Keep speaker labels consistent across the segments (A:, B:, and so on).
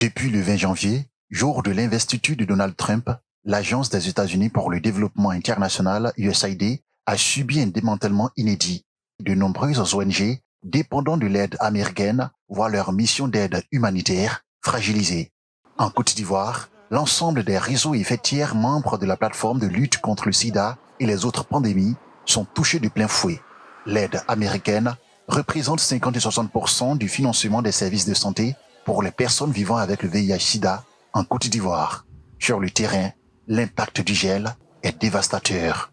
A: Depuis le 20 janvier, jour de l'investiture de Donald Trump, l'Agence des États-Unis pour le développement international, USAID, a subi un démantèlement inédit. De nombreuses ONG, dépendant de l'aide américaine, voient leur mission d'aide humanitaire fragilisée. En Côte d'Ivoire, l'ensemble des réseaux et fêtières membres de la plateforme de lutte contre le sida et les autres pandémies sont touchés de plein fouet. L'aide américaine représente 50 et 60% du financement des services de santé pour les personnes vivant avec le VIH-Sida en Côte d'Ivoire. Sur le terrain, l'impact du gel est dévastateur.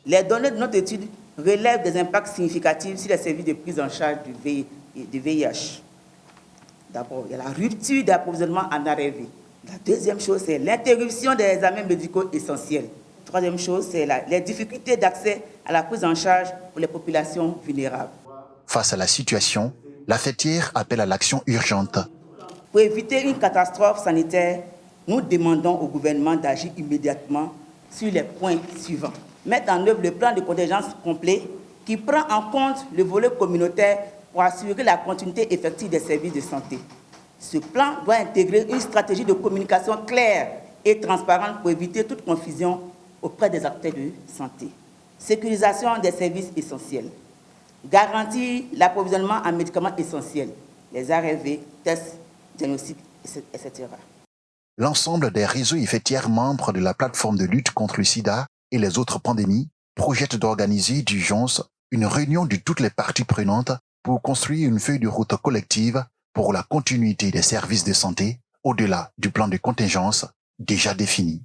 B: Les données de notre étude relèvent des impacts significatifs sur les services de prise en charge du VIH. D'abord, il y a la rupture d'approvisionnement en ARV. La deuxième chose, c'est l'interruption des examens médicaux essentiels. La troisième chose, c'est les difficultés d'accès à la prise en charge pour les populations vulnérables.
A: Face à la situation, la fêtière appelle à l'action urgente.
B: Pour éviter une catastrophe sanitaire, nous demandons au gouvernement d'agir immédiatement sur les points suivants. Mettre en œuvre le plan de contingence complet qui prend en compte le volet communautaire pour assurer la continuité effective des services de santé. Ce plan doit intégrer une stratégie de communication claire et transparente pour éviter toute confusion auprès des acteurs de santé. Sécurisation des services essentiels. Garantir l'approvisionnement en médicaments essentiels, les ARV, tests, diagnostics, etc.
A: L'ensemble des réseaux et fêtières membres de la plateforme de lutte contre le sida et les autres pandémies projettent d'organiser d'urgence une réunion de toutes les parties prenantes pour construire une feuille de route collective pour la continuité des services de santé au-delà du plan de contingence déjà défini.